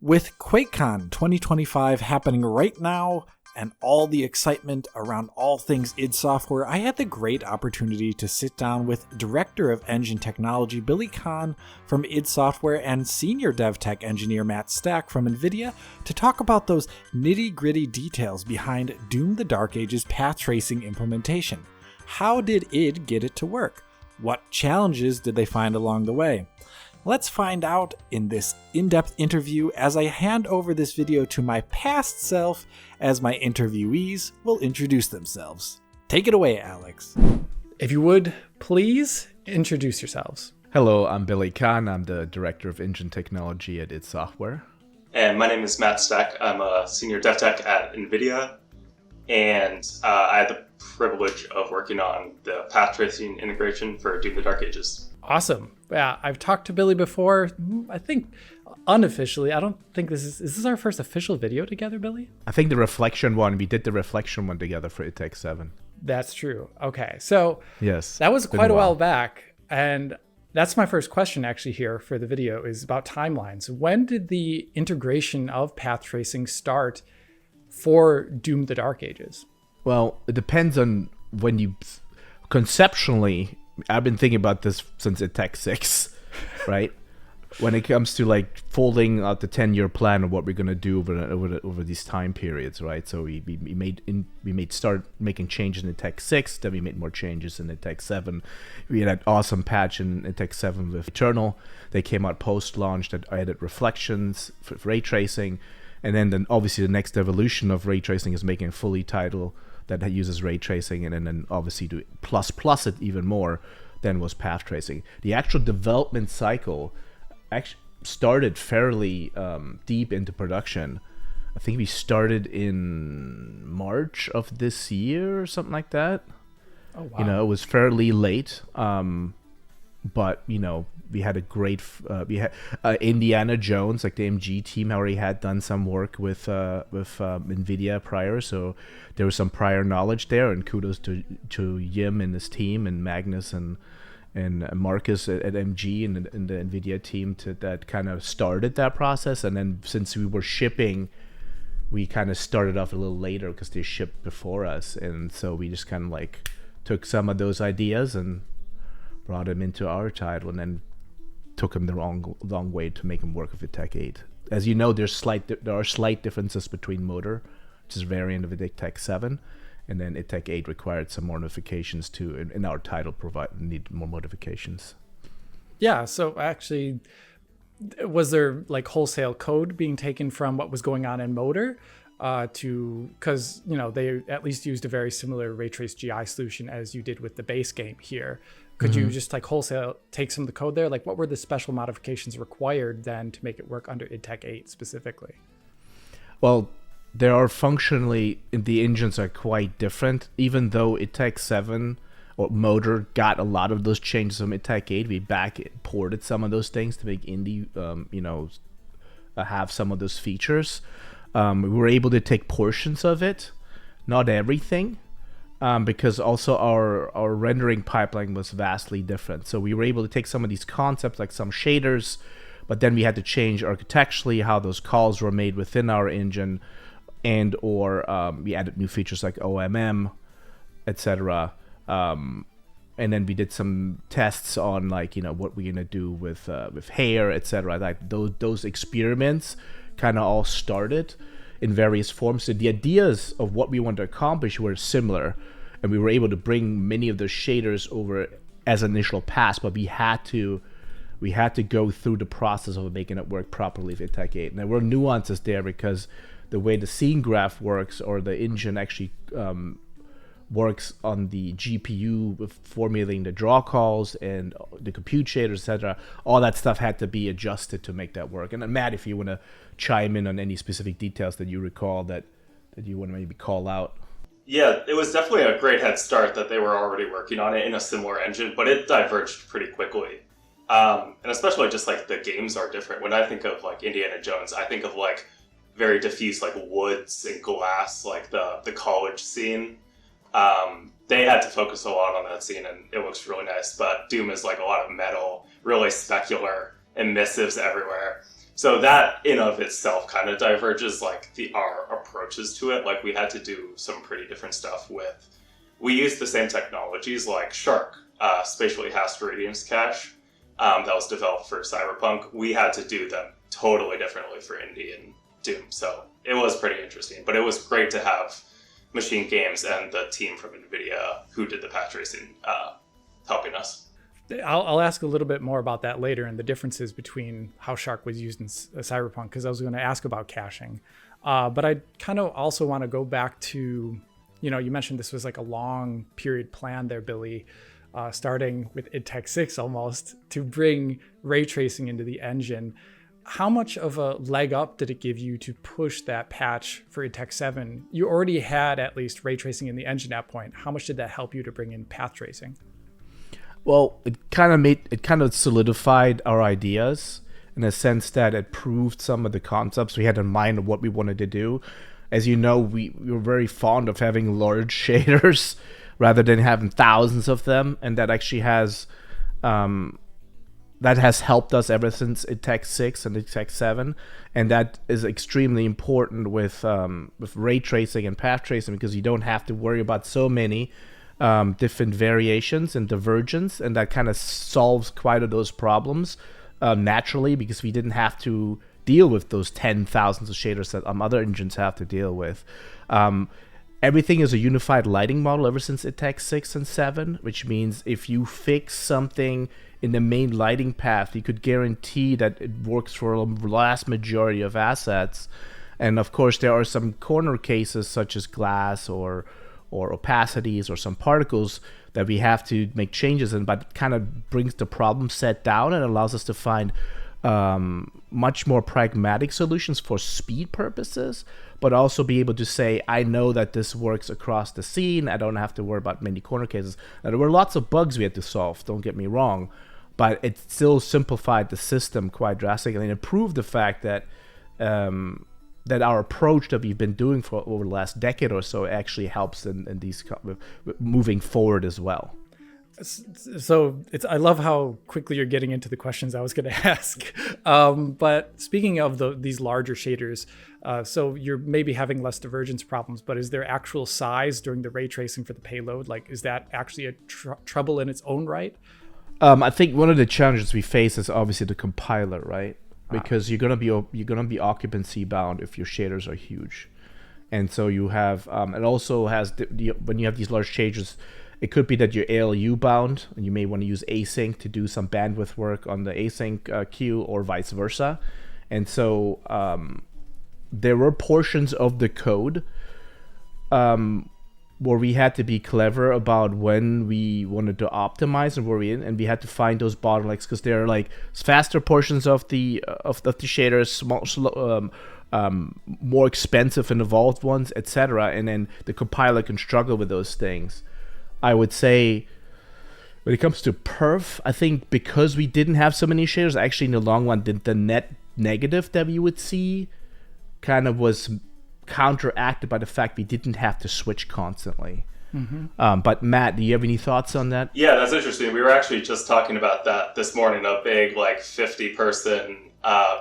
With Quakecon 2025 happening right now and all the excitement around all things id Software, I had the great opportunity to sit down with Director of Engine Technology Billy Khan from id Software and Senior DevTech Engineer Matt Stack from Nvidia to talk about those nitty-gritty details behind Doom the Dark Ages path tracing implementation. How did id get it to work? What challenges did they find along the way? Let's find out in this in-depth interview as I hand over this video to my past self as my interviewees will introduce themselves. Take it away, Alex. If you would, please introduce yourselves. Hello, I'm Billy Khan. I'm the Director of Engine Technology at id Software. And my name is Matt Stack. I'm a Senior DevTech at Nvidia. And I had the privilege of working on the path tracing integration for Doom the Dark Ages. Awesome. Yeah, I've talked to Billy before. I think unofficially. I don't think is this our first official video together, Billy? I think the reflection one, we did the reflection one together for It Takes 7. That's true. Okay. So yes, that was quite a while back. And that's my first question actually here for the video is about timelines. When did the integration of path tracing start for Doom the Dark Ages? Well, it depends on when you conceptually. I've been thinking about this since It Takes 6, right? When it comes to like folding out the 10-year plan of what we're gonna do over these time periods, right? So we start making changes in It Takes 6, then we made more changes in It Takes 7. We had that awesome patch in It Takes 7 with Eternal. They came out post-launch that added reflections for ray tracing, and then obviously the next evolution of ray tracing is making a fully title that uses ray tracing, and then obviously to plus it even more than was path tracing. The actual development cycle actually started fairly deep into production. I think we started in March of this year or something like that. Oh wow! It was fairly late, but we had a great. We had Indiana Jones, like the MG team, already had done some work with Nvidia prior, so there was some prior knowledge there. And kudos to Yim and his team, and Magnus and Marcus at MG and the Nvidia team that kind of started that process. And then since we were shipping, we kind of started off a little later because they shipped before us, and so we just kind of like took some of those ideas and brought them into our title, and then took them the long way to make them work with It Takes 8. As you know, there are slight differences between Motor, which is a variant of It Takes 7, and then It Takes 8 required some more modifications too. In our title, need more modifications. Yeah. So actually, was there like wholesale code being taken from what was going on in Motor? Because they at least used a very similar ray trace GI solution as you did with the base game here. Could you just like wholesale take some of the code there? Like what were the special modifications required then to make it work under It Takes 8 specifically? Well, there are functionally, the engines are quite different. Even though It Takes 7 or Motor got a lot of those changes from It Takes 8, we ported some of those things to make Indy, have some of those features. We were able to take portions of it, not everything. Because also our rendering pipeline was vastly different. So we were able to take some of these concepts, like some shaders, but then we had to change architecturally how those calls were made within our engine, or we added new features like OMM, etc. And then we did some tests on what we're gonna do with hair, etc. Like those experiments kind of all started in various forms. So the ideas of what we want to accomplish were similar, and we were able to bring many of those shaders over as initial pass, but we had to go through the process of making it work properly with It Takes 8. And there were nuances there because the way the scene graph works, or the engine actually works on the GPU with formulating the draw calls and the compute shaders, etc. All that stuff had to be adjusted to make that work. And Matt, if you want to chime in on any specific details that you recall that you want to maybe call out. Yeah, it was definitely a great head start that they were already working on it in a similar engine, but it diverged pretty quickly. And especially just like the games are different. When I think of like Indiana Jones, I think of like very diffuse like woods and glass, like the college scene. They had to focus a lot on that scene, and it looks really nice. But Doom is like a lot of metal, really specular, emissives everywhere. So that in of itself kind of diverges like our approaches to it. Like we had to do some pretty different stuff with. We used the same technologies like Shark, spatially hashed radiance cache, that was developed for Cyberpunk. We had to do them totally differently for Indie and Doom. So it was pretty interesting, but it was great to have Machine Games and the team from Nvidia who did the patch tracing helping us. I'll ask a little bit more about that later and the differences between how Shark was used in Cyberpunk, because I was going to ask about caching. But I kind of also want to go back to, you mentioned this was like a long period plan there, Billy, starting with idTech 6 almost to bring ray tracing into the engine. How much of a leg up did it give you to push that patch for idTech 7? You already had at least ray tracing in the engine at that point. How much did that help you to bring in path tracing? Well, it kind of solidified our ideas in a sense that it proved some of the concepts we had in mind of what we wanted to do. As you know, we were very fond of having large shaders rather than having thousands of them, and that actually has helped us ever since idTech 6 and idTech 7, and that is extremely important with ray tracing and path tracing, because you don't have to worry about so many different variations and divergence, and that kind of solves quite of those problems naturally, because we didn't have to deal with those 10,000s of shaders that other engines have to deal with. Everything is a unified lighting model ever since idTech 6 and 7, which means if you fix something in the main lighting path, you could guarantee that it works for the vast majority of assets. And of course, there are some corner cases such as glass or opacities or some particles that we have to make changes in, but it kind of brings the problem set down and allows us to find much more pragmatic solutions for speed purposes, but also be able to say, I know that this works across the scene. I don't have to worry about many corner cases. Now, there were lots of bugs we had to solve, don't get me wrong, but it still simplified the system quite drastically, and it proved the fact that that our approach that we've been doing for over the last decade or so actually helps in these moving forward as well. So I love how quickly you're getting into the questions I was going to ask. But speaking of these larger shaders, so you're maybe having less divergence problems, but is there actual size during the ray tracing for the payload? Like, is that actually a trouble in its own right? I think one of the challenges we face is obviously the compiler, right? Because you're gonna be occupancy bound if your shaders are huge, and so you have it also has when you have these large shaders, it could be that you're ALU bound, and you may want to use async to do some bandwidth work on the async queue, or vice versa. And so there were portions of the code where we had to be clever about when we wanted to optimize and where we in, and we had to find those bottlenecks, because there are like faster portions of the shaders, more expensive and evolved ones, etc. And then the compiler can struggle with those things. I would say when it comes to perf, I think because we didn't have so many shaders, actually in the long run, the net negative that we would see kind of was counteracted by the fact we didn't have to switch constantly. Mm-hmm. But Matt, do you have any thoughts on that? Yeah, that's interesting. We were actually just talking about that this morning, a big 50-person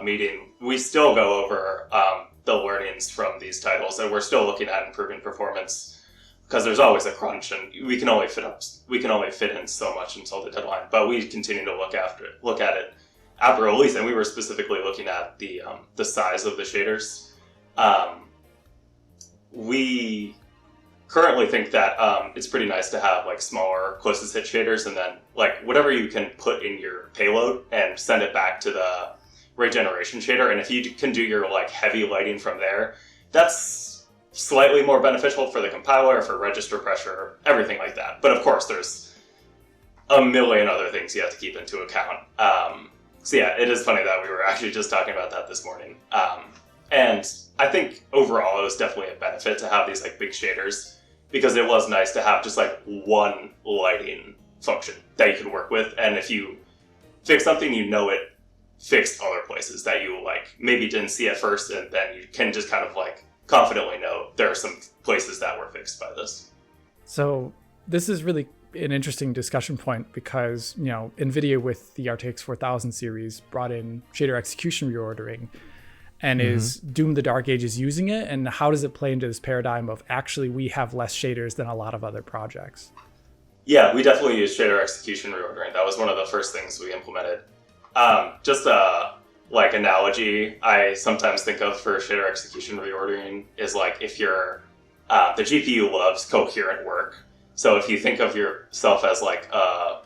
meeting. We still go over the learnings from these titles, and we're still looking at improving performance, because there's always a crunch, and we can only fit in so much until the deadline. But we continue to look at it after release, and we were specifically looking at the size of the shaders. We currently think that it's pretty nice to have smaller closest hit shaders, and then whatever you can put in your payload and send it back to the ray generation shader. And if you can do your heavy lighting from there, that's slightly more beneficial for the compiler, for register pressure, everything like that. But of course, there's a million other things you have to keep into account. So yeah, it is funny that we were actually just talking about that this morning. And I think overall it was definitely a benefit to have these big shaders, because it was nice to have just one lighting function that you could work with. And if you fix something, it fixed other places that you maybe didn't see at first, and then you can just kind of confidently know there are some places that were fixed by this. So this is really an interesting discussion point because, NVIDIA with the RTX 4000 series brought in shader execution reordering, and is Doom the Dark Ages using it? And how does it play into this paradigm of actually we have less shaders than a lot of other projects? Yeah, we definitely use shader execution reordering. That was one of the first things we implemented. Just a analogy I sometimes think of for shader execution reordering is like if you're the GPU loves coherent work. So if you think of yourself as like a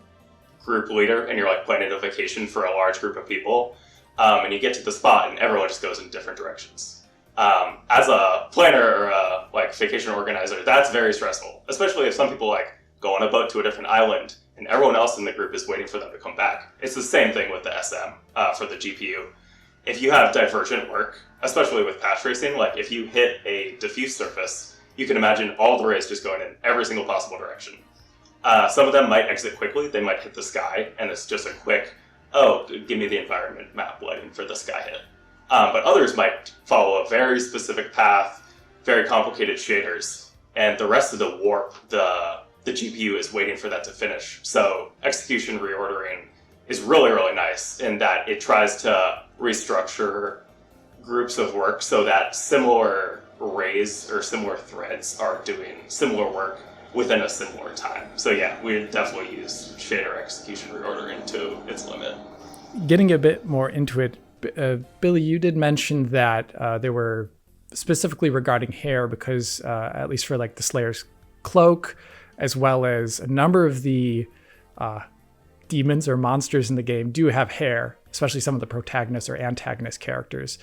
group leader and you're like planning a vacation for a large group of people, and you get to the spot and everyone just goes in different directions. As a planner or a vacation organizer, that's very stressful, especially if some people go on a boat to a different island and everyone else in the group is waiting for them to come back. It's the same thing with the SM for the GPU. If you have divergent work, especially with path tracing, if you hit a diffuse surface, you can imagine all the rays just going in every single possible direction. Some of them might exit quickly. They might hit the sky, and it's just a quick, give me the environment map lighting for the sky hit. But others might follow a very specific path, very complicated shaders, and the rest of the warp, the GPU is waiting for that to finish. So execution reordering is really, really nice in that it tries to restructure groups of work so that similar arrays or similar threads are doing similar work within a similar time. So yeah, we definitely use shader execution reordering to its limit. Getting a bit more into it, Billy, you did mention that there were specifically regarding hair because at least for the Slayer's cloak, as well as a number of the demons or monsters in the game do have hair, especially some of the protagonist or antagonist characters.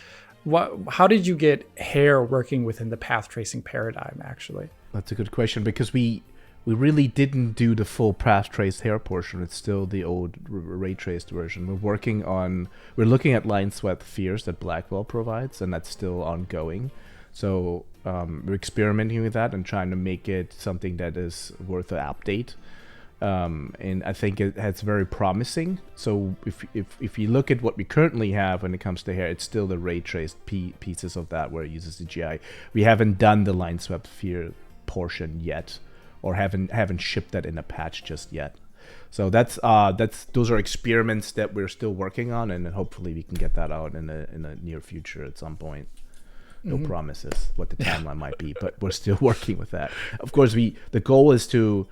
How did you get hair working within the path tracing paradigm, actually? That's a good question, because we really didn't do the full path traced hair portion. It's still the old ray traced version. We're looking at line swept spheres that Blackwell provides, and that's still ongoing. So we're experimenting with that and trying to make it something that is worth an update. And I think it's very promising. So if you look at what we currently have when it comes to hair, it's still the ray traced pieces of that where it uses CGI. We haven't done the line swept sphere portion yet, or haven't shipped that in a patch just yet. So those are experiments that we're still working on, and hopefully we can get that out in the near future at some point. No promises what the timeline might be, but we're still working with that. Of course, the goal is to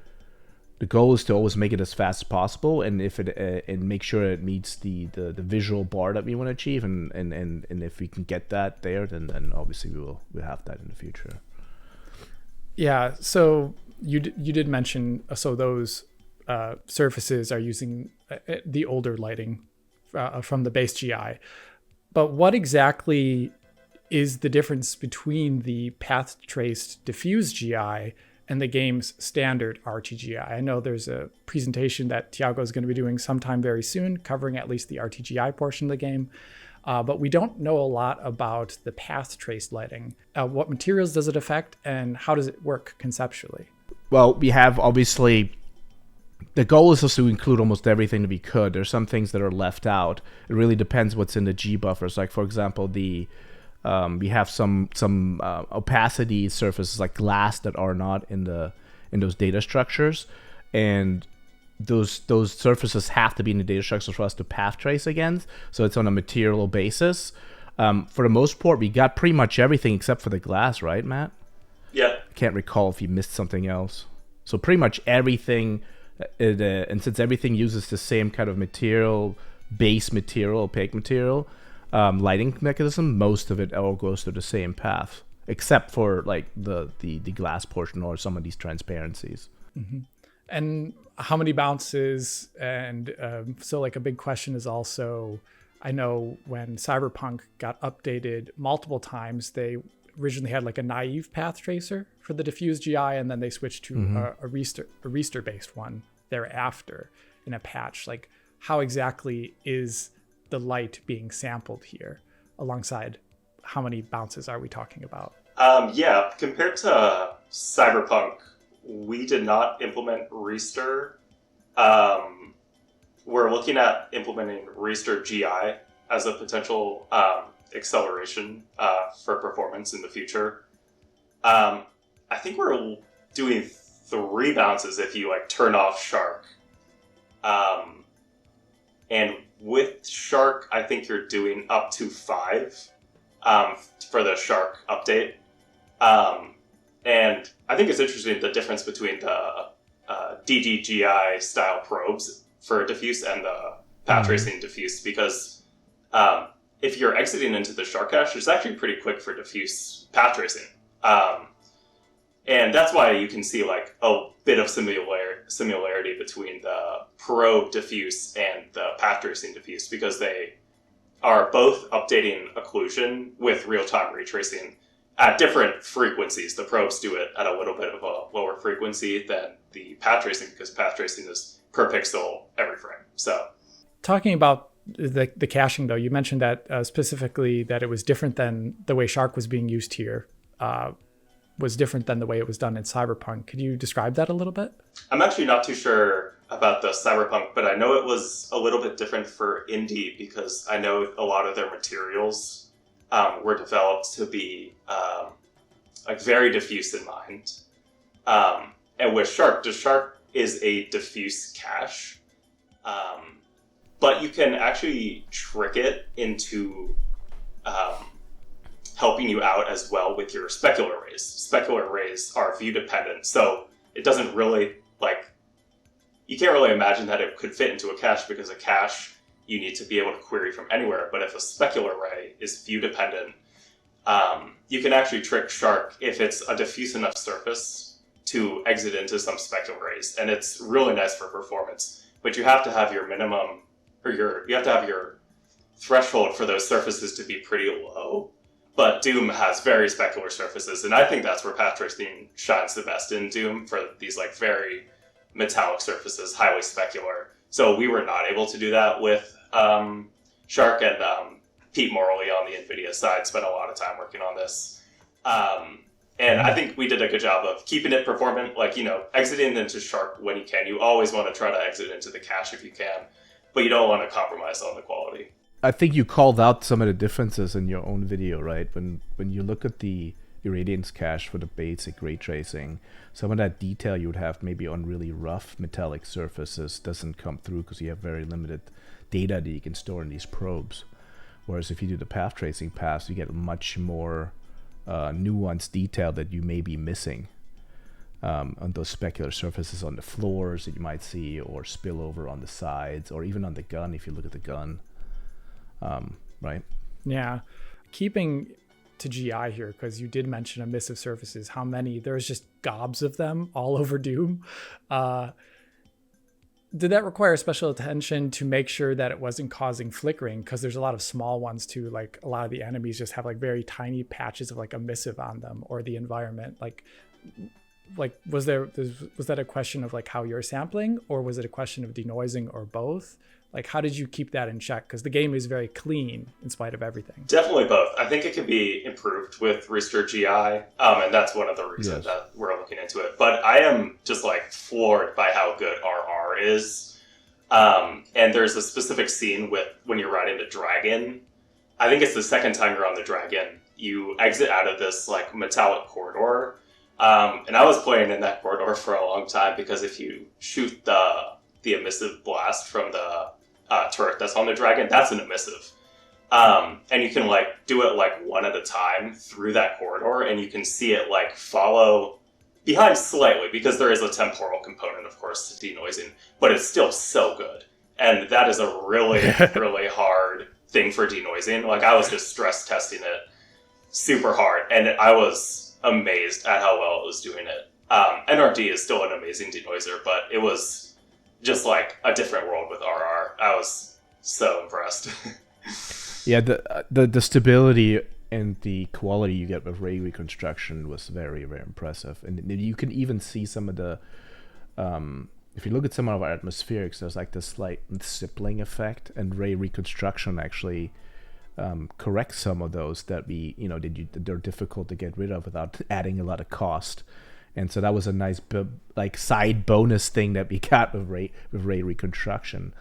always make it as fast as possible, and and make sure it meets the visual bar that we want to achieve, and if we can get that there, then obviously we'll have that in the future. Yeah. So you did mention those surfaces are using the older lighting from the base GI, but what exactly is the difference between the path traced diffuse GI and the game's standard RTGI? I know there's a presentation that Tiago is going to be doing sometime very soon, covering at least the RTGI portion of the game. But we don't know a lot about the path traced lighting. What materials does it affect, and how does it work conceptually? Well, we have obviously, the goal is just to include almost everything that we could. There's some things that are left out. It really depends what's in the G buffers. Like, for example, we have some opacity surfaces like glass that are not in those data structures, and those surfaces have to be in the data structures for us to path trace against. So it's on a material basis. For the most part, we got pretty much everything except for the glass, right, Matt? Yeah. I can't recall if you missed something else. So pretty much everything, and since everything uses the same kind of material, base material, opaque material, lighting mechanism, most of it all goes to the same path, except for the glass portion or some of these transparencies. Mm-hmm. And how many bounces? And so a big question is also, I know when Cyberpunk got updated multiple times, they originally had a naive path tracer for the diffuse GI, and then they switched to a ReStiR based one thereafter in a patch. How exactly is the light being sampled here, alongside how many bounces are we talking about? Yeah, compared to Cyberpunk, we did not implement ReStiR. We're looking at implementing ReStiR GI as a potential acceleration for performance in the future. I think we're doing 3 bounces if you like turn off Shark. And with Shark, I think you're doing up to 5 for the Shark update. And I think it's interesting the difference between the DDGI style probes for diffuse and the path tracing diffuse, because if you're exiting into the Shark cache, it's actually pretty quick for diffuse path tracing. And that's why you can see like a bit of similarity between the probe diffuse and the path tracing diffuse, because they are both updating occlusion with real-time ray tracing at different frequencies. The probes do it at a little bit of a lower frequency than the path tracing, because path tracing is per pixel every frame. So, talking about the caching, though, you mentioned that specifically that it was different than the way Shark was being used here, was different than the way it was done in Cyberpunk. Could you describe that a little bit? I'm actually not too sure about the Cyberpunk, but I know it was a little bit different for Indie, because I know a lot of their materials were developed to be like very diffuse in mind. And with Shark, Shark is a diffuse cache, but you can actually trick it into helping you out as well with your specular arrays. Specular arrays are view dependent, so it doesn't really, like, you can't really imagine that it could fit into a cache, because a cache you need to be able to query from anywhere. But if a specular array is view dependent, you can actually trick Shark if it's a diffuse enough surface to exit into some specular arrays, and it's really nice for performance. But you have to have your minimum, or you have to have your threshold for those surfaces to be pretty low. But Doom has very specular surfaces, and I think that's where path tracing shines the best in Doom, for these like very metallic surfaces, highly specular. So we were not able to do that with Shark, and Pete Morley on the Nvidia side spent a lot of time working on this. And I think we did a good job of keeping it performant, like, you know, exiting into Shark when you can. You always want to try to exit into the cache if you can, but you don't want to compromise on the quality. I think you called out some of the differences in your own video, right? When you look at the irradiance cache for the basic ray tracing, some of that detail you would have maybe on really rough metallic surfaces doesn't come through, because you have very limited data that you can store in these probes. Whereas if you do the path tracing paths, you get much more nuanced detail that you may be missing on those specular surfaces on the floors that you might see, or spill over on the sides, or even on the gun if you look at the gun. Right? Yeah. Keeping to GI here, because you did mention emissive surfaces. How many? There's just gobs of them all over Doom. Did that require special attention to make sure that it wasn't causing flickering? Because there's a lot of small ones too. Like a lot of the enemies just have like very tiny patches of like emissive on them, or the environment. Like was that a question of like how you're sampling, or was it a question of denoising, or both? Like, how did you keep that in check? Because the game is very clean in spite of everything. Definitely both. I think it could be improved with ReStiR GI, and that's one of the reasons that we're looking into it. But I am just like floored by how good RR is. And there's a specific scene with when you're riding the dragon. I think it's the second time you're on the dragon. You exit out of this like metallic corridor. And I was playing in that corridor for a long time, because if you shoot the emissive blast from the turret that's on the dragon, that's an emissive. And you can like do it like one at a time through that corridor, and you can see it like follow behind slightly, because there is a temporal component, of course, to denoising, but it's still so good. And that is a really, really hard thing for denoising. Like, I was just stress testing it super hard, and I was amazed at how well it was doing it. NRD is still an amazing denoiser, but it was just like a different world with RR. I was so impressed. Yeah, the stability and the quality you get with ray reconstruction was very, very impressive. And you can even see some of the, if you look at some of our atmospherics, there's like this slight stippling effect, and ray reconstruction actually corrects some of those that they're difficult to get rid of without adding a lot of cost. And so that was a nice like side bonus thing that we got with ray reconstruction.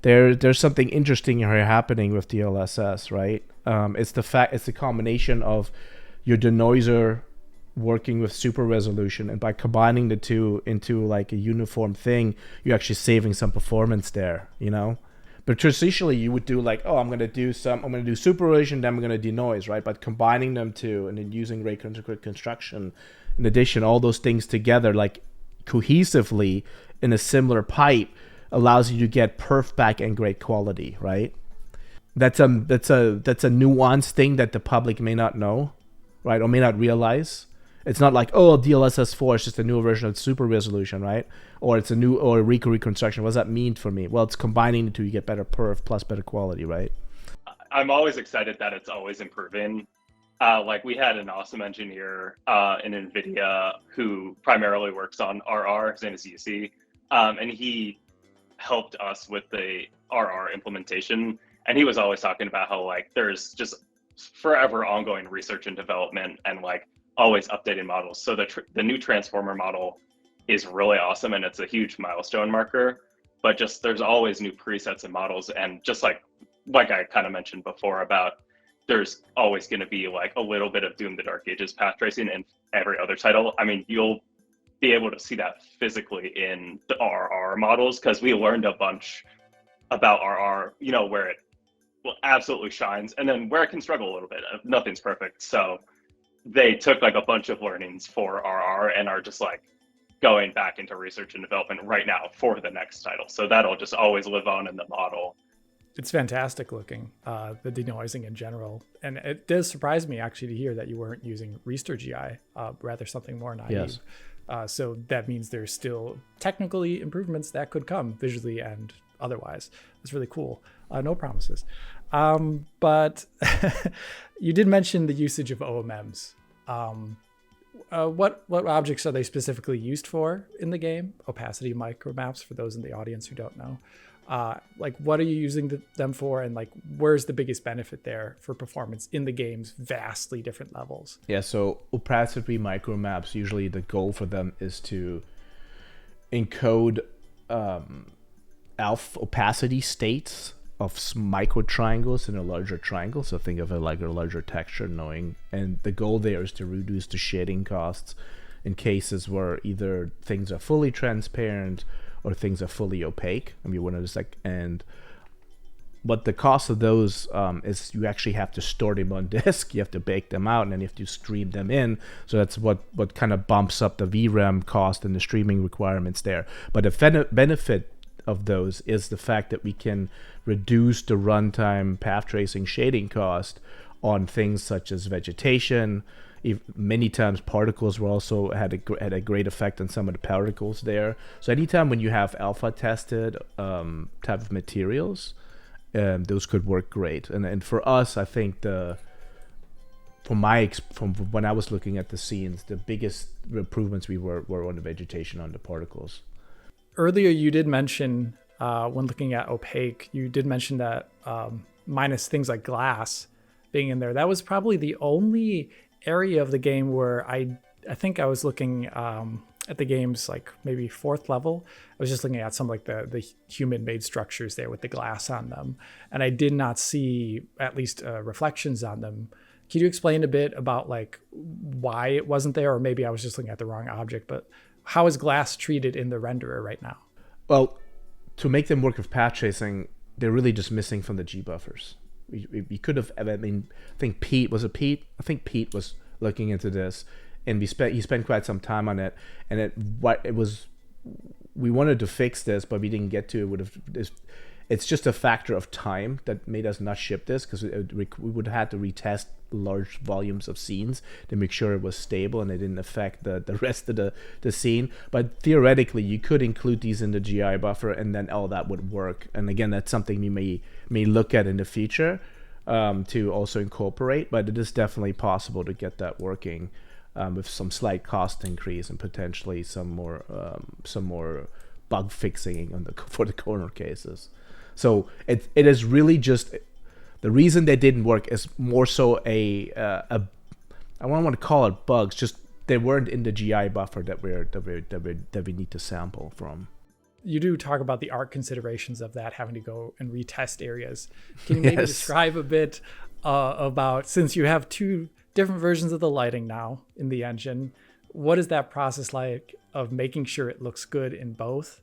There's something interesting here happening with DLSS, right? It's the combination of your denoiser working with super resolution, and by combining the two into like a uniform thing, you're actually saving some performance there, you know. But traditionally you would do like, oh, I'm gonna do super resolution, then I'm gonna denoise, right? But combining them two and then using ray construction in addition, all those things together like cohesively in a similar pipe allows you to get perf back and great quality, right? That's a nuanced thing that the public may not know, right, or may not realize. It's not like, oh, DLSS4 is just a newer version of super resolution, right? Or it's a new or reconstruction. What does that mean for me? Well, it's combining the two, you get better perf plus better quality, right? I'm always excited that it's always improving. Like we had an awesome engineer in Nvidia who primarily works on RR. His name is UC, and he helped us with the RR implementation. And he was always talking about how like there's just forever ongoing research and development and like always updating models. So the new transformer model is really awesome and it's a huge milestone marker, but just there's always new presets and models. And just like I kind of mentioned before about there's always going to be like a little bit of Doom the Dark Ages path tracing in every other title. I mean, you'll be able to see that physically in the RR models because we learned a bunch about RR, you know, where it absolutely shines and then where it can struggle a little bit. Nothing's perfect. So they took like a bunch of learnings for RR and are just like going back into research and development right now for the next title. So that'll just always live on in the model. It's fantastic looking, the denoising in general. And it does surprise me actually to hear that you weren't using ReStiR GI, rather something more naive. Yes. So that means there's still technically improvements that could come visually and otherwise. That's really cool. No promises. But you did mention the usage of OMMs. What objects are they specifically used for in the game? Opacity Micromaps, for those in the audience who don't know. Like, what are you using them for? And like, where's the biggest benefit there for performance in the game's vastly different levels? Yeah, so Opacity Micromaps, usually the goal for them is to encode opacity states of micro triangles in a larger triangle. So think of it like a larger texture knowing. And the goal there is to reduce the shading costs in cases where either things are fully transparent or things are fully opaque. I mean, one of but the cost of those is you actually have to store them on disk, you have to bake them out, and then you have to stream them in. So that's what kind of bumps up the VRAM cost and the streaming requirements there. But the benefit of those is the fact that we can reduce the runtime path tracing shading cost on things such as vegetation. Many times particles were also had a great effect on some of the particles there. So anytime when you have alpha tested type of materials, those could work great. And for us, I think from when I was looking at the scenes, the biggest improvements were on the vegetation, on the particles. Earlier, you did mention when looking at opaque, you did mention that minus things like glass being in there. That was probably the only area of the game where I think I was looking at the game's like maybe fourth level. I was just looking at some like the human-made structures there with the glass on them, and I did not see at least reflections on them. Can you explain a bit about like why it wasn't there, or maybe I was just looking at the wrong object? But how is glass treated in the renderer right now? Well, to make them work with path tracing, they're really just missing from the G buffers. We could have, I mean, I think Pete was was looking into this, and he spent quite some time on it. And we wanted to fix this, but we didn't get to it. It's just a factor of time that made us not ship this, because we would have had to retest large volumes of scenes to make sure it was stable and it didn't affect the rest of the scene. But theoretically, you could include these in the GI buffer, and then all that would work. And again, that's something we may look at in the future to also incorporate. But it is definitely possible to get that working with some slight cost increase and potentially some more bug fixing for the corner cases. So it is really just the reason they didn't work is more so I don't want to call it bugs, just they weren't in the GI buffer that we need to sample from. You do talk about the art considerations of that, having to go and retest areas. Can you maybe describe a bit about, since you have two different versions of the lighting now in the engine. What is that process like of making sure it looks good in both,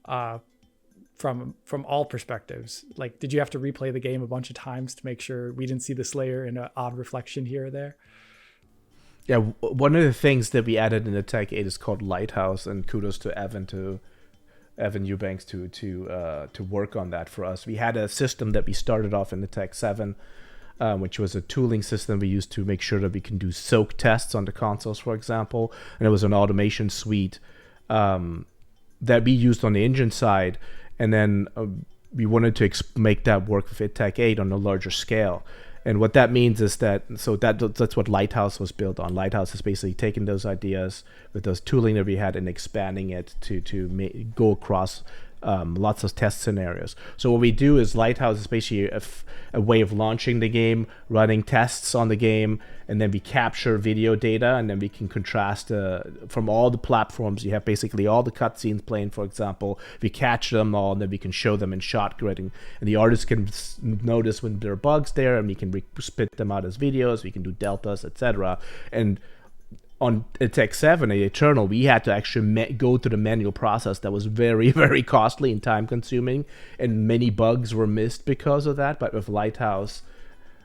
from all perspectives? Like, did you have to replay the game a bunch of times to make sure we didn't see this layer in an odd reflection here or there? Yeah, one of the things that we added in the Tech 8 is called Lighthouse, and kudos to Evan Eubanks to work on that for us. We had a system that we started off in the Tech 7, which was a tooling system we used to make sure that we can do soak tests on the consoles, for example. And it was an automation suite that we used on the engine side. And then we wanted to make that work with Tech 8 on a larger scale. And what that means is that's what Lighthouse was built on. Lighthouse is basically taking those ideas with those tooling that we had and expanding it to go across lots of test scenarios. So what we do is Lighthouse is basically a way of launching the game, running tests on the game, and then we capture video data, and then we can contrast from all the platforms. You have basically all the cutscenes playing, for example. We catch them all, and then we can show them in shot grading, and the artist can notice when there are bugs there, and we can spit them out as videos. We can do deltas, etc. And on Tech 7, Eternal, we had to actually go through the manual process that was very, very costly and time-consuming, and many bugs were missed because of that. But with Lighthouse,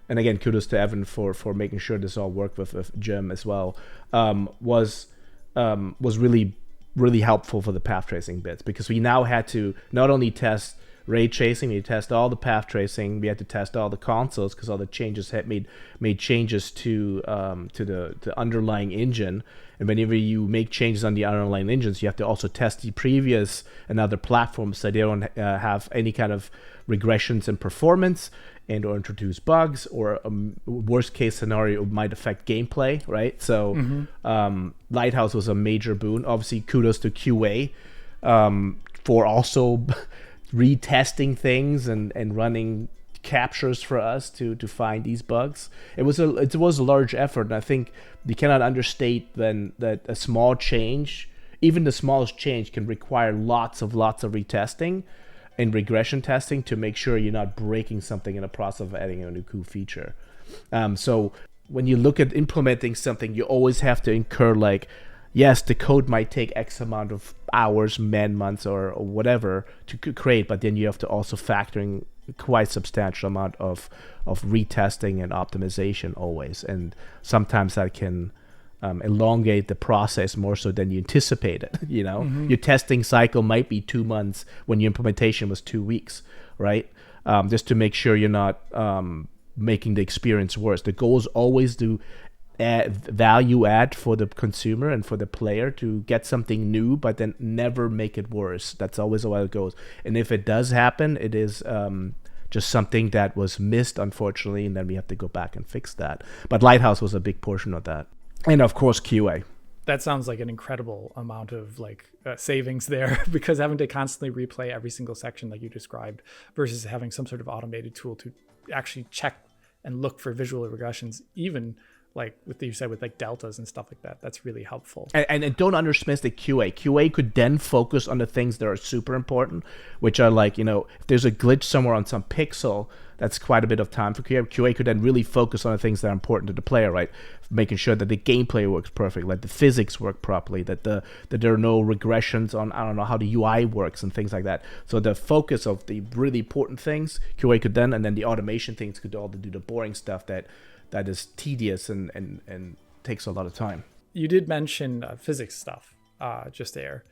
and again, kudos to Evan for making sure this all worked with Jim as well, was really, really helpful for the path tracing bits, because we now had to not only test ray tracing, we had to test all the path tracing, we had to test all the consoles, because all the changes had made changes to the underlying engine. And whenever you make changes on the underlying engines, you have to also test the previous and other platforms so they don't have any kind of regressions in performance and or introduce bugs, or worst case scenario, it might affect gameplay, right? So Lighthouse was a major boon. Obviously, kudos to QA for also retesting things and running captures for us to find these bugs. It was a large effort, and I think you cannot understate then that a small change, even the smallest change, can require lots of retesting and regression testing to make sure you're not breaking something in the process of adding a new cool feature. So when you look at implementing something, you always have to incur, like, yes, the code might take X amount of hours, months, or whatever to create, but then you have to also factor in quite substantial amount of retesting and optimization always. And sometimes that can elongate the process more so than you anticipated. Your testing cycle might be 2 months when your implementation was 2 weeks, right? Just to make sure you're not making the experience worse. The goal is always to value add for the consumer and for the player, to get something new, but then never make it worse. That's always the way it goes. And if it does happen, it is just something that was missed, unfortunately, and then we have to go back and fix that. But Lighthouse was a big portion of that. And of course, QA. That sounds like an incredible amount of savings there, because having to constantly replay every single section like you described versus having some sort of automated tool to actually check and look for visual regressions, even like what you said with like deltas and stuff like that. That's really helpful. And don't underestimate the QA. QA could then focus on the things that are super important, which are like, if there's a glitch somewhere on some pixel, that's quite a bit of time for QA. QA could then really focus on the things that are important to the player, right? Making sure that the gameplay works perfectly, that the physics work properly, that there are no regressions on, I don't know, how the UI works and things like that. So the focus of the really important things, QA could then, and then the automation things could all do the boring stuff that is tedious and takes a lot of time. You did mention physics stuff just there.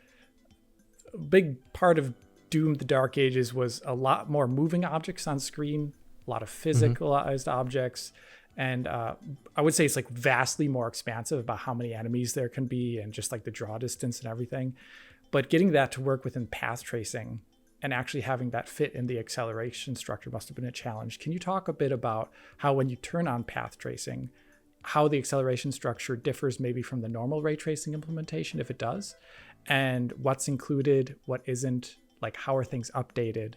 A big part of Doom: The Dark Ages was a lot more moving objects on screen, a lot of physicalized objects, and I would say it's like vastly more expansive about how many enemies there can be and just like the draw distance and everything. But getting that to work within path tracing and actually having that fit in the acceleration structure must have been a challenge. Can you talk a bit about how, when you turn on path tracing, how the acceleration structure differs maybe from the normal ray tracing implementation, if it does, and what's included, what isn't, like how are things updated?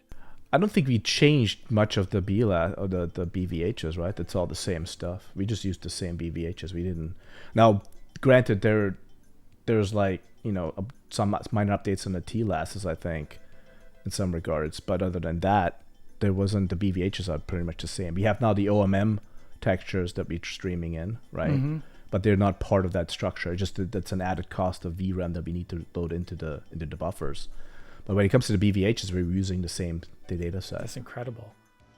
I don't think we changed much of the BLAS or the BVHs, right? It's all the same stuff. We just used the same BVHs. We didn't. Now, granted, there's like, some minor updates on the TLASs, I think, in some regards, but other than that, there wasn't. The BVHs are pretty much the same. We have now the OMM textures that we're streaming in, right? But they're not part of that structure. Just that's an added cost of VRAM that we need to load into the buffers. But when it comes to the BVHs, we're using the data set. That's incredible.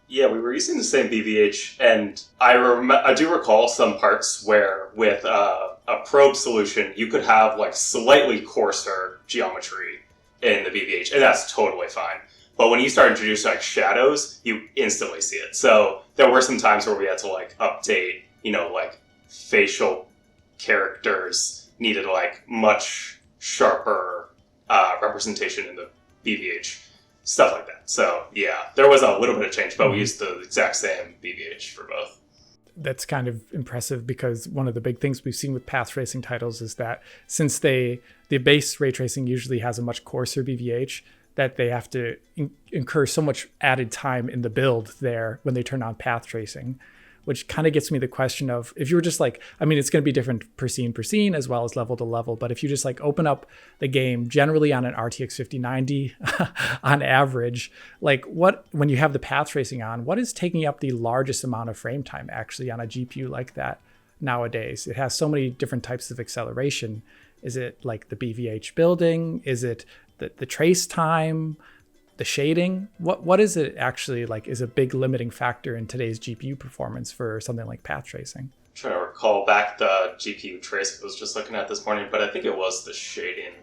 Yeah, we were using the same BVH, and I do recall some parts where with a probe solution, you could have like slightly coarser geometry in the BVH, and that's totally fine. But when you start introducing like shadows, you instantly see it. So there were some times where we had to like update, like facial characters needed like much sharper representation in the BVH, stuff like that. So yeah, there was a little bit of change, but we used the exact same BVH for both. That's kind of impressive because one of the big things we've seen with path tracing titles is that since the base ray tracing usually has a much coarser BVH, that they have to incur so much added time in the build there when they turn on path tracing, which kind of gets me the question of if you were just like, it's going to be different per scene as well as level to level. But if you just like open up the game generally on an RTX 5090 on average, like when you have the path tracing on, what is taking up the largest amount of frame time actually on a GPU like that nowadays? It has so many different types of acceleration. Is it like the BVH building? Is it the trace time? The shading, what is it actually like is a big limiting factor in today's GPU performance for something like path tracing? I'm trying to recall back the GPU trace I was just looking at this morning, but I think it was the shading.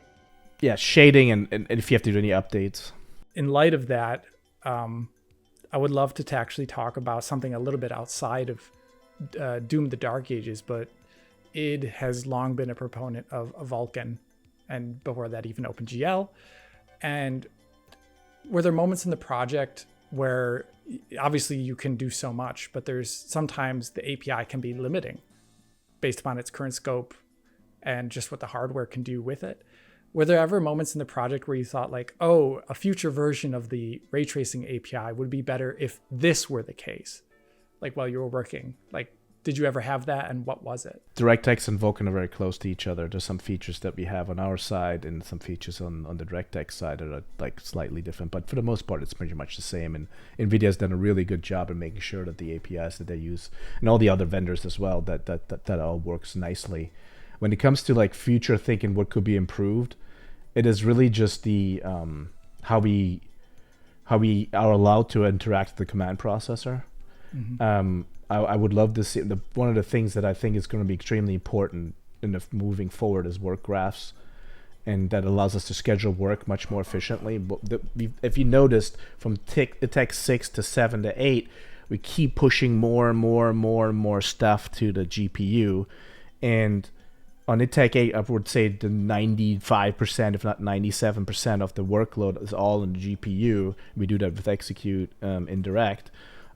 Yeah, shading and if you have to do any updates. In light of that, I would love to actually talk about something a little bit outside of Doom the Dark Ages, but id has long been a proponent of Vulkan, and before that even OpenGL. And were there moments in the project where obviously you can do so much, but there's sometimes the API can be limiting based upon its current scope and just what the hardware can do with it? Were there ever moments in the project where you thought like, oh, a future version of the ray tracing API would be better if this were the case? Like while you were working, like, did you ever have that, and what was it? DirectX and Vulkan are very close to each other. There's some features that we have on our side and some features on the DirectX side that are like slightly different, but for the most part, it's pretty much the same. And NVIDIA's done a really good job in making sure that the APIs that they use and all the other vendors as well, that all works nicely. When it comes to like future thinking, what could be improved, it is really just the how we are allowed to interact with the command processor. Mm-hmm. I would love to see one of the things that I think is going to be extremely important in moving forward is work graphs, and that allows us to schedule work much more efficiently. But if you noticed, from tech 6 to 7 to 8, we keep pushing more and more stuff to the GPU, and on tech 8, I would say the 95%, if not 97% of the workload is all in the GPU. We do that with execute indirect.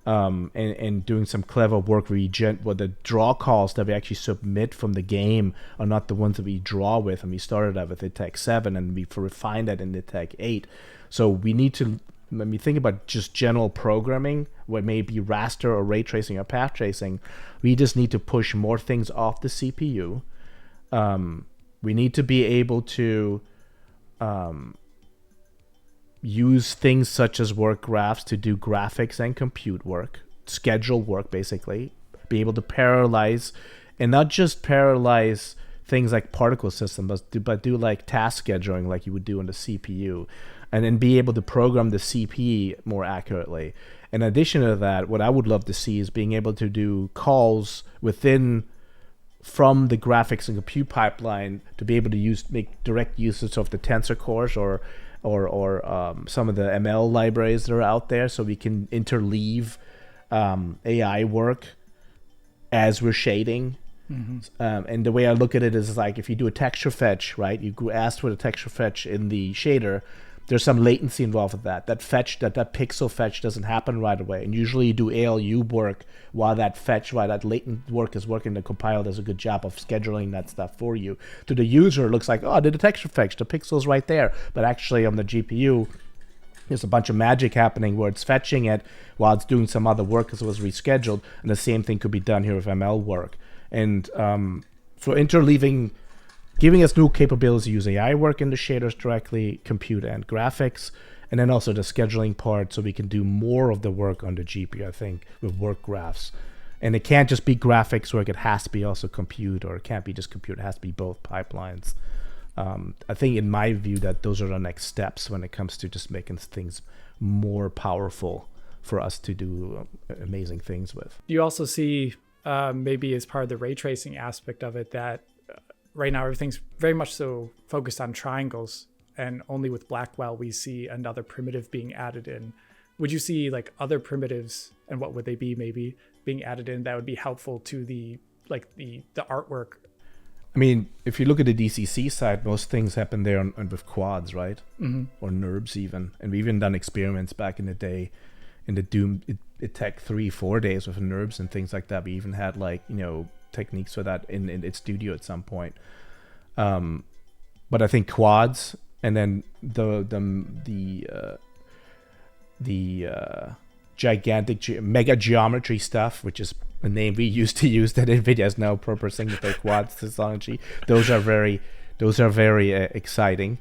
And doing some clever work where the draw calls that we actually submit from the game are not the ones that we draw with, and we started that with tech 7 and we refined that in tech 8. So we need to, when we think about just general programming, what may be raster or ray tracing or path tracing, we just need to push more things off the CPU. We need to be able to use things such as work graphs to do graphics and compute work, schedule work basically, be able to parallelize, and not just parallelize things like particle systems, but do like task scheduling like you would do on the CPU, and then be able to program the CP more accurately. In addition to that, what I would love to see is being able to do calls from the graphics and compute pipeline to be able to make direct usage of the tensor cores or some of the ML libraries that are out there, so we can interleave AI work as we're shading. Mm-hmm. And the way I look at it is like if you do a texture fetch, right? You ask for the texture fetch in the shader. There's some latency involved with that. That pixel fetch doesn't happen right away. And usually you do ALU work while that latent work is working. The compiler does a good job of scheduling that stuff for you. To the user, it looks like, oh, I did a texture fetch. The pixel's right there. But actually on the GPU, there's a bunch of magic happening where it's fetching it while it's doing some other work because it was rescheduled. And the same thing could be done here with ML work. And so interleaving, giving us new capabilities to use AI work in the shaders directly, compute and graphics, and then also the scheduling part so we can do more of the work on the GPU, I think, with work graphs. And it can't just be graphics work, it has to be also compute, or it can't be just compute, it has to be both pipelines. I think in my view that those are the next steps when it comes to just making things more powerful for us to do amazing things with. Do you also see maybe as part of the ray tracing aspect of it that right now everything's very much so focused on triangles, and only with Blackwell we see another primitive being added in? Would you see like other primitives, and what would they be maybe, being added in that would be helpful to the artwork? I mean, if you look at the DCC side, most things happen there on with quads, right? Mm-hmm. Or NURBS even. And we've even done experiments back in the day in the Doom it took 3-4 days with NURBS and things like that. We even had like, techniques for that in its studio at some point. But I think quads, and then the gigantic mega geometry stuff, which is a name we used to use that Nvidia is now purposing with their quads technology. Those are very exciting,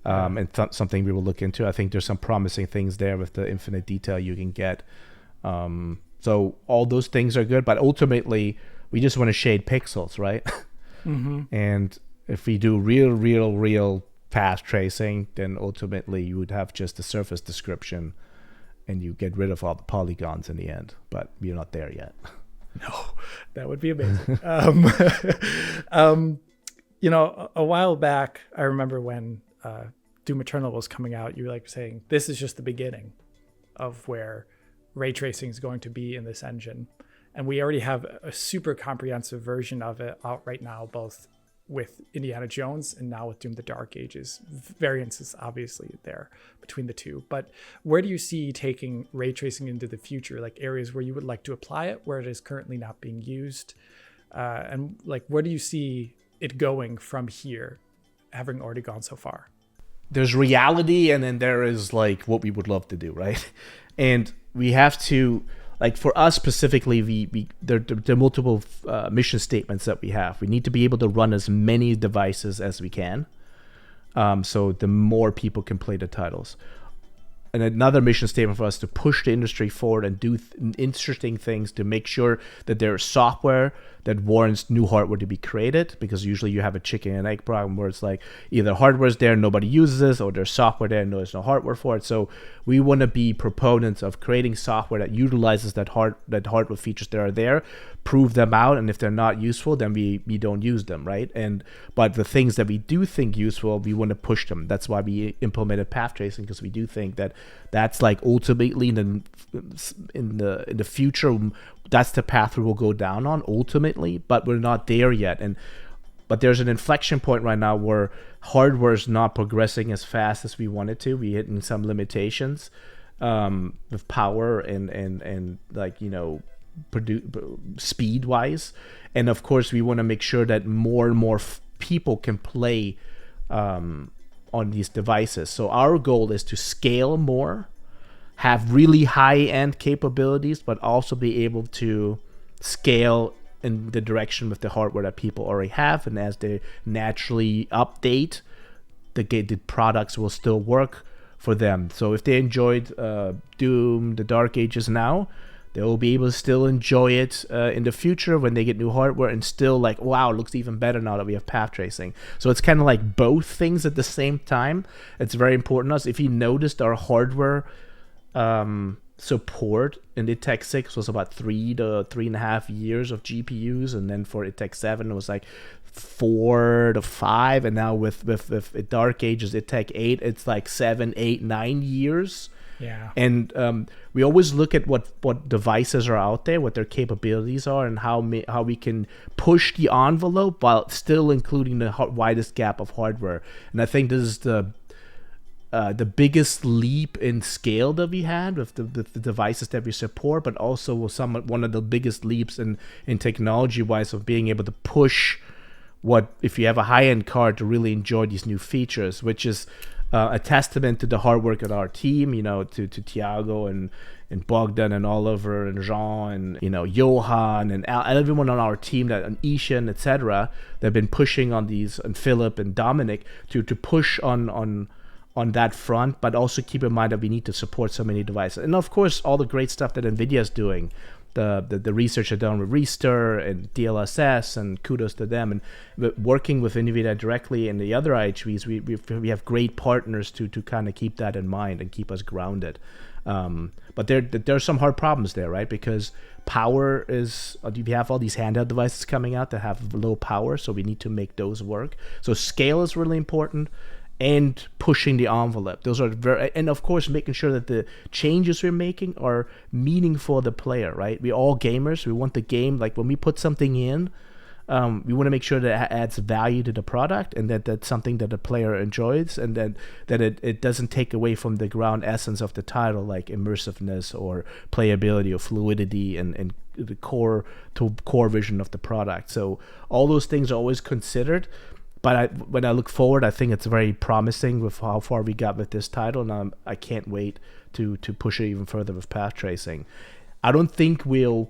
and something we will look into. I think there's some promising things there with the infinite detail you can get. So all those things are good, but ultimately we just want to shade pixels, right? Mm-hmm. And if we do real path tracing, then ultimately you would have just the surface description, and you get rid of all the polygons in the end. But we're not there yet. No, that would be amazing. A while back, I remember when Doom Eternal was coming out, you were like saying, this is just the beginning of where ray tracing is going to be in this engine. And we already have a super comprehensive version of it out right now, both with Indiana Jones and now with Doom the Dark Ages. Variances obviously there between the two, but where do you see taking ray tracing into the future, like areas where you would like to apply it, where it is currently not being used, and like where do you see it going from here, having already gone so far? There's reality, and then there is like what we would love to do, right? And we have to, like for us specifically, there are multiple mission statements that we have. We need to be able to run as many devices as we can, so the more people can play the titles. And another mission statement for us to push the industry forward and do interesting things to make sure that there is software that warrants new hardware to be created, because usually you have a chicken and egg problem where it's like either hardware's there and nobody uses it, or there's software there and there's no hardware for it. So we want to be proponents of creating software that utilizes that hardware features that are there, prove them out, and if they're not useful, then we don't use them, right? But the things that we do think useful, we want to push them. That's why we implemented path tracing, because we do think that that's like ultimately in the future, that's the path we will go down on ultimately, but we're not there yet. But there's an inflection point right now where hardware is not progressing as fast as we want it to. We're hitting some limitations with power and like, speed wise. And of course, we want to make sure that more and more people can play on these devices. So our goal is to scale more, have really high-end capabilities, but also be able to scale in the direction with the hardware that people already have. And as they naturally update, the products will still work for them. So if they enjoyed Doom, the Dark Ages now, they will be able to still enjoy it in the future when they get new hardware, and still like, wow, it looks even better now that we have path tracing. So it's kind of like both things at the same time. It's very important to us. If you noticed, our hardware support in ITech 6 was about 3 to 3.5 years of GPUs, and then for ITech 7 it was like 4 to 5, and now with Dark Ages ITech 8 it's like 7, 8, 9 years. Yeah. And we always look at what devices are out there, what their capabilities are, and how we can push the envelope while still including the widest gap of hardware. And I think this is the biggest leap in scale that we had with the devices that we support, but also one of the biggest leaps in technology wise of being able to push if you have a high-end card to really enjoy these new features, which is a testament to the hard work of our team, to Thiago and Bogdan and Oliver and Jean and Johan and everyone on our team, and Ishan, etc. They've been pushing on these, and Philip and Dominic to push on that front, but also keep in mind that we need to support so many devices. And of course, all the great stuff that Nvidia is doing the research they've done with ReStiR and DLSS, and kudos to them. And working with Nvidia directly and the other IHVs, we have great partners to kind of keep that in mind and keep us grounded. But there are some hard problems there, right? Because power is, we have all these handheld devices coming out that have low power, so we need to make those work. So scale is really important, and pushing the envelope. Those are and of course making sure that the changes we're making are meaningful to the player, right? We're all gamers. We want the game, like when we put something in, we want to make sure that it adds value to the product, and that that's something that the player enjoys, and that it doesn't take away from the ground essence of the title, like immersiveness or playability or fluidity and the core vision of the product. So all those things are always considered. But when I look forward, I think it's very promising with how far we got with this title, and I can't wait to push it even further with path tracing. I don't think the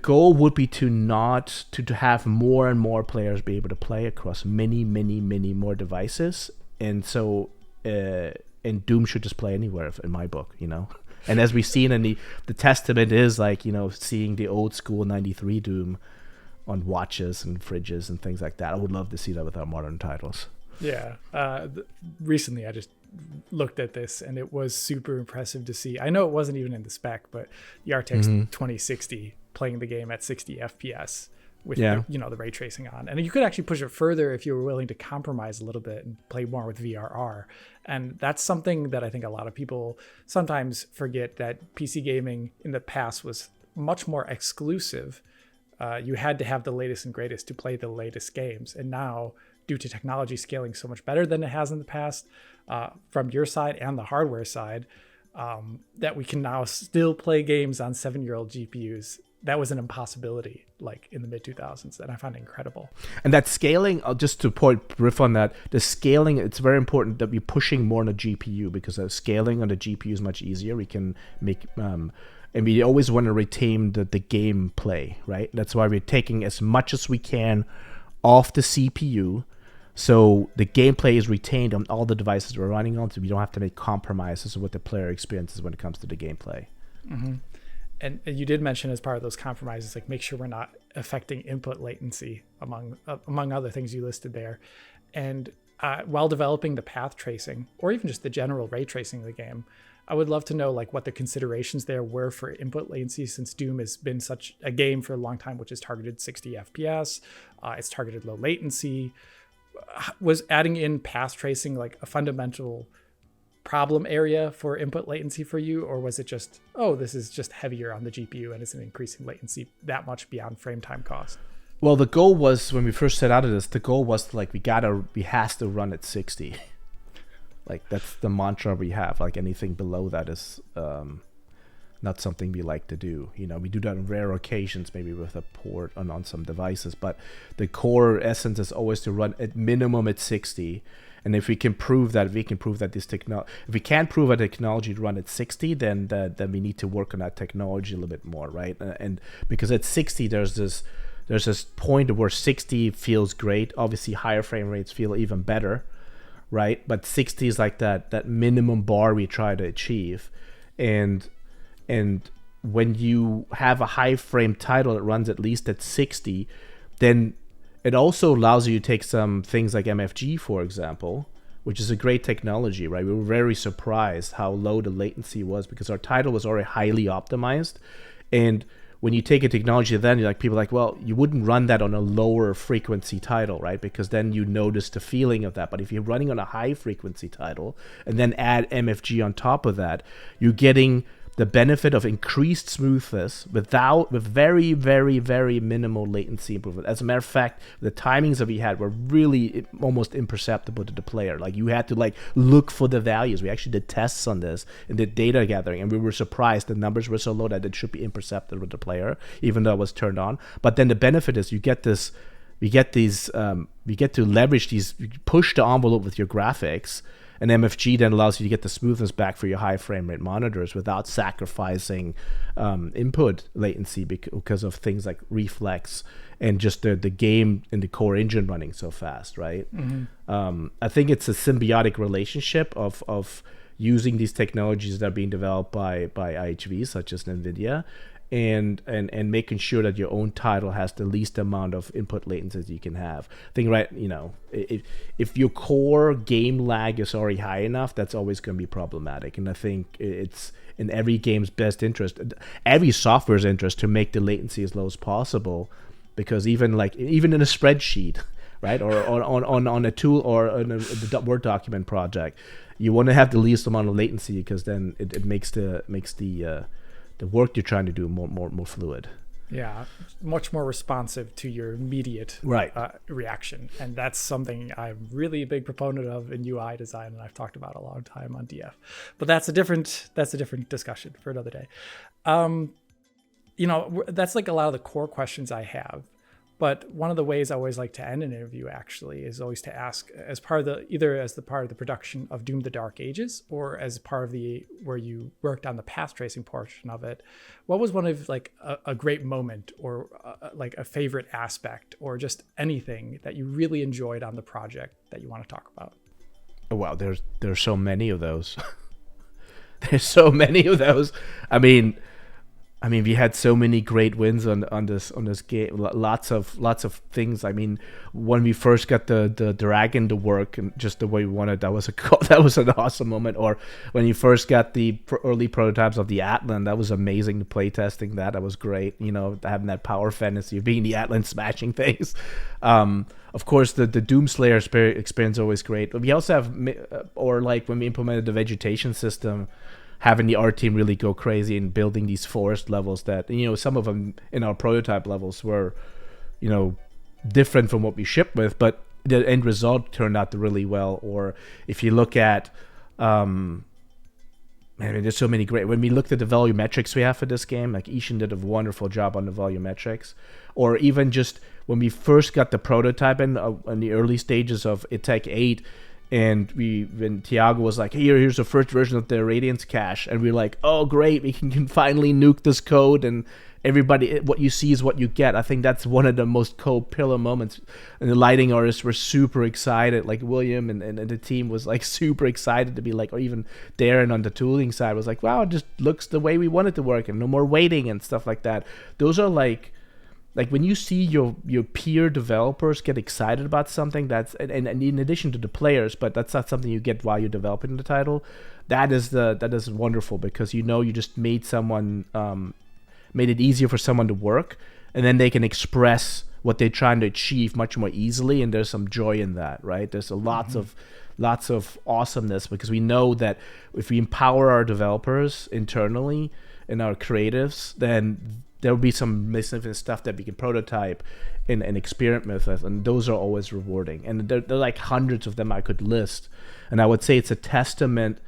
goal would be to have more and more players be able to play across many more devices, and so and Doom should just play anywhere in my book, you know. And as we've seen in the testament is like, you know, seeing the old school 93 Doom on watches and fridges and things like that. I would love to see that with our modern titles. Yeah. Recently I just looked at this and it was super impressive to see. I know it wasn't even in the spec, but the RTX 2060 playing the game at 60 FPS with the ray tracing on. And you could actually push it further if you were willing to compromise a little bit and play more with VRR. And that's something that I think a lot of people sometimes forget, that PC gaming in the past was much more exclusive. You had to have the latest and greatest to play the latest games. And now, due to technology scaling so much better than it has in the past, from your side and the hardware side, that we can now still play games on 7-year-old GPUs. That was an impossibility, like in the mid-2000s, and I found it incredible. And that scaling, just to riff on that, the scaling, it's very important that we're pushing more on the GPU, because the scaling on the GPU is much easier. We can make... and we always want to retain the gameplay, right? That's why we're taking as much as we can off the CPU, so the gameplay is retained on all the devices we're running on, so we don't have to make compromises with what the player experiences when it comes to the gameplay. Mm-hmm. And you did mention as part of those compromises, like make sure we're not affecting input latency, among other things you listed there. And while developing the path tracing, or even just the general ray tracing of the game, I would love to know like what the considerations there were for input latency, since Doom has been such a game for a long time, which is targeted 60 FPS. It's targeted low latency. Was adding in path tracing like a fundamental problem area for input latency for you? Or was it just, this is just heavier on the GPU and it's an increasing latency that much beyond frame time cost? Well, the goal was, when we first set out of this, the goal was like, we has to run at 60. Like that's the mantra we have. Like anything below that is not something we like to do. You know, we do that on rare occasions, maybe with a port on some devices, but the core essence is always to run at minimum at 60. And if we can prove that, this technology, if we can't prove a technology to run at 60, then we need to work on that technology a little bit more, right? And because at 60, there's this point where 60 feels great. Obviously, higher frame rates feel even better, right? But 60 is like that minimum bar we try to achieve. And when you have a high frame title that runs at least at 60, then it also allows you to take some things like MFG, for example, which is a great technology, right? We were very surprised how low the latency was, because our title was already highly optimized. And when you take a technology, then you're like, people are like, well, you wouldn't run that on a lower frequency title, right? Because then you notice the feeling of that. But if you're running on a high frequency title and then add MFG on top of that, you're getting the benefit of increased smoothness with very, very, very minimal latency improvement. As a matter of fact, the timings that we had were really almost imperceptible to the player. Like you had to like look for the values. We actually did tests on this and did data gathering, and we were surprised the numbers were so low that it should be imperceptible to the player, even though it was turned on. But then the benefit is we get to leverage these, push the envelope with your graphics. And MFG then allows you to get the smoothness back for your high frame rate monitors without sacrificing input latency because of things like reflex and just the game and the core engine running so fast, right? Mm-hmm. I think it's a symbiotic relationship of using these technologies that are being developed by acheived, such as Nvidia, and making sure that your own title has the least amount of input latency you can have. I think, right, if your core game lag is already high enough, that's always going to be problematic. And I think it's in every game's best interest, every software's interest, to make the latency as low as possible, because even in a spreadsheet, right, or on a tool or on a Word document project, you want to have the least amount of latency, because then it makes the work you're trying to do more fluid. Yeah, much more responsive to your immediate reaction. And that's something I'm really a big proponent of in UI design, and I've talked about a long time on DF. But that's a different discussion for another day. That's like a lot of the core questions I have. But one of the ways I always like to end an interview actually is always to ask, as part of the production of Doom: The Dark Ages, or as part of where you worked on the path tracing portion of it, what was one of like a great moment, or like a favorite aspect, or just anything that you really enjoyed on the project that you want to talk about? Oh, wow, there's so many of those. There's so many of those. I mean, we had so many great wins on this game. Lots of things. I mean, when we first got the dragon to work and just the way we wanted, that was an awesome moment. Or when you first got the early prototypes of the Atlan, that was amazing. The play testing that was great. Having that power fantasy of being the Atlan smashing things. Of course, the Doomslayer experience is always great. But we also have, or like when we implemented the vegetation system, having the art team really go crazy and building these forest levels that, some of them in our prototype levels were, different from what we shipped with, but the end result turned out really well. Or if you look at, there's so many great, when we looked at the volumetrics we have for this game, like Ishan did a wonderful job on the volumetrics. Or even just when we first got the prototype in the early stages of Attack 8, and when Tiago was like, here's the first version of the Radiance cache, and we're like, oh great, we can finally nuke this code, and everybody, what you see is what you get. I think that's one of the most pillar moments. And the lighting artists were super excited, like William and the team was like super excited to be like, or even Darren on the tooling side was like, wow, it just looks the way we want it to work, and no more waiting and stuff like that. Those are like when you see your peer developers get excited about something, that's and in addition to the players, but that's not something you get while you're developing the title. That is wonderful, because you just made it easier for someone to work, and then they can express what they're trying to achieve much more easily, and there's some joy in that, right? There's lots of awesomeness, because we know that if we empower our developers internally and our creatives, then there will be some significant stuff that we can prototype and experiment with, and those are always rewarding. And there are like hundreds of them I could list. And I would say it's a testament,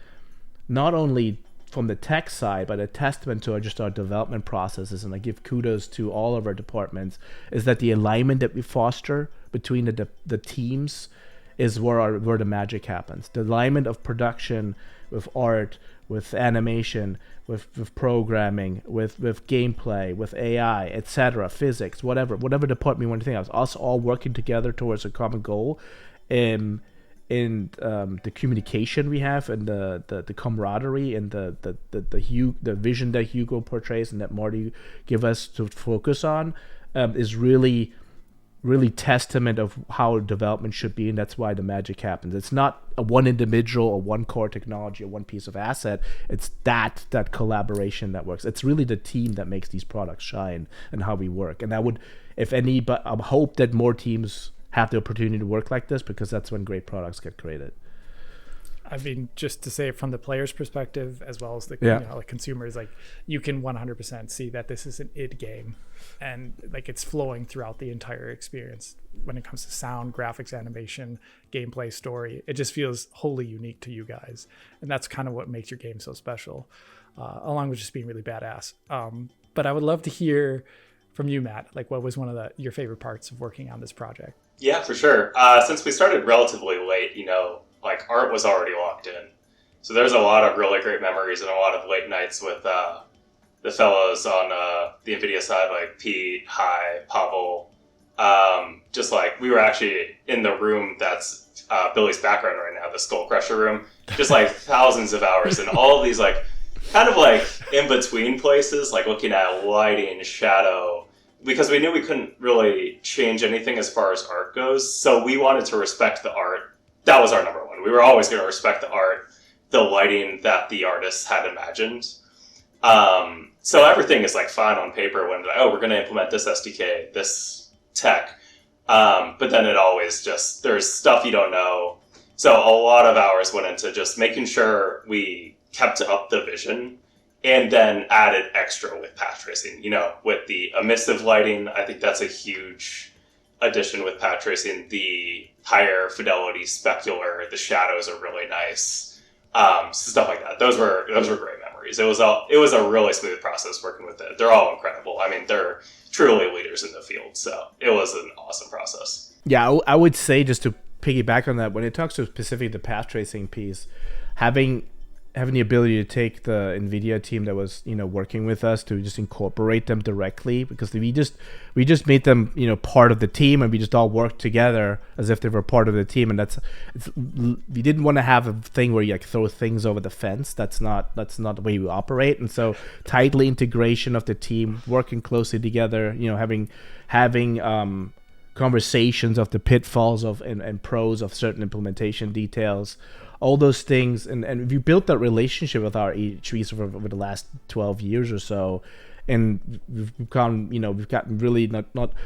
not only from the tech side, but a testament to our development processes. And I give kudos to all of our departments, is that the alignment that we foster between the teams is where the magic happens. The alignment of production with art, with animation, with programming, with gameplay, with AI, etc., physics, whatever department you want to think of, us all working together towards a common goal, in the communication we have, and the camaraderie, and the vision that Hugo portrays and that Marty give us to focus on, is really testament of how development should be, and that's why the magic happens. It's not a one individual or one core technology or one piece of asset. It's that collaboration that works. It's really the team that makes these products shine and how we work. And I would, I hope that more teams have the opportunity to work like this, because that's when great products get created. I mean, just to say it from the player's perspective, as well as the like consumers, like you can 100% see that this is an id game, and like it's flowing throughout the entire experience when it comes to sound, graphics, animation, gameplay, story. It just feels wholly unique to you guys, and that's kind of what makes your game so special, along with just being really badass. But I would love to hear from you, Matt. Like, what was one of your favorite parts of working on this project? Yeah, for sure. Since we started relatively late, like art was already locked in. So there's a lot of really great memories and a lot of late nights with the fellows on the Nvidia side, like Pete, Hai, Pavel. Just like we were actually in the room that's Billy's background right now, the Skull Crusher room. just like thousands of hours in all of these like kind of like in between places, like looking at lighting, shadow, because we knew we couldn't really change anything as far as art goes. So we wanted to respect the art. That was our number one. We were always going to respect the art, the lighting that the artists had imagined. So everything is like fine on paper when like, oh, we're going to implement this SDK, this tech. But then it always just, there's stuff you don't know. So a lot of hours went into just making sure we kept up the vision and then added extra with path tracing, you know, with the emissive lighting. I think that's a huge addition with path tracing. The higher fidelity specular, the shadows are really nice. Stuff like that. Those were great memories. It was a really smooth process working with it. They're all incredible. I mean, they're truly leaders in the field. So it was an awesome process. Yeah, I would say, just to piggyback on that, when it talks to specifically the path tracing piece, having the ability to take the Nvidia team that was, you know, working with us to just incorporate them directly, because we just made them, you know, part of the team, and we just all worked together as if they were part of the team. And we didn't want to have a thing where you like throw things over the fence. That's not the way we operate. And so tightly integration of the team, working closely together, you know, having conversations of the pitfalls of and pros of certain implementation details, all those things, and we built that relationship with our HVs over the last 12 years or so, and we've gotten really not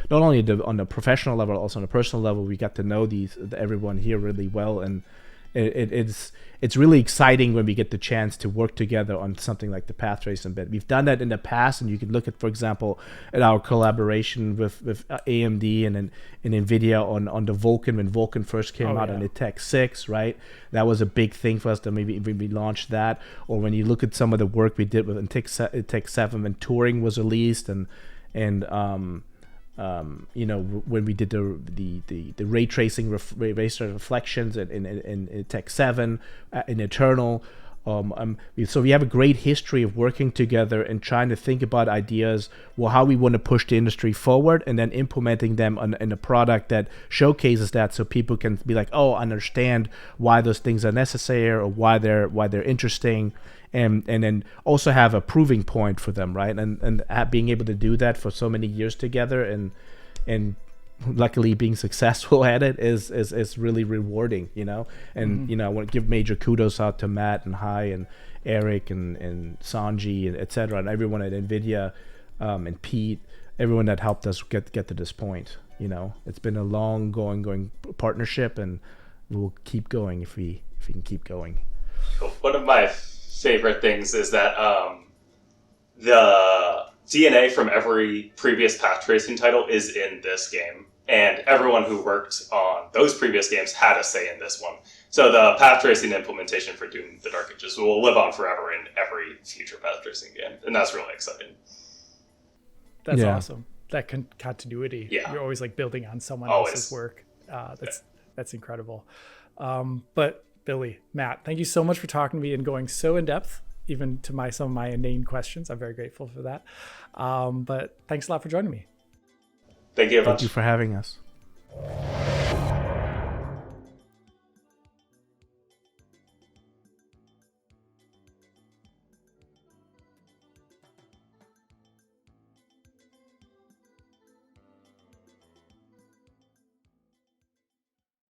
only on the professional level, also on a personal level, we got to know everyone here really well, and it's really exciting when we get the chance to work together on something like the path tracing bit. We've done that in the past, and you can look at, for example, at our collaboration with AMD and Nvidia on the Vulkan, when Vulkan first came out on the Tech 6, right? That was a big thing for us to maybe we launched that. Or when you look at some of the work we did with Tech 7 when Turing was released, and you know, when we did the ray tracing ReStiR reflections in Tech 7 in Eternal, so we have a great history of working together and trying to think about ideas, well, how we want to push the industry forward, and then implementing them in a product that showcases that, so people can be like, oh, understand why those things are necessary or why they're interesting. And then also have a proving point for them, right? And being able to do that for so many years together, and luckily being successful at it is really rewarding, you know. And you know, I want to give major kudos out to Matt and Hai and Eric and Sanji and etc. and everyone at Nvidia, and Pete, everyone that helped us get to this point. You know, it's been a long going partnership, and we'll keep going if we can keep going. One of my favorite things is that the DNA from every previous path tracing title is in this game, and everyone who worked on those previous games had a say in this one. So the path tracing implementation for Doom: The Dark Ages will live on forever in every future path tracing game, and that's really exciting. That's awesome. That continuity. Yeah. You're always like building on someone else's work. That's incredible. But Billy, Matt, thank you so much for talking to me and going so in depth, even to some of my inane questions. I'm very grateful for that. But thanks a lot for joining me. Thank you very much. Thank you for having us.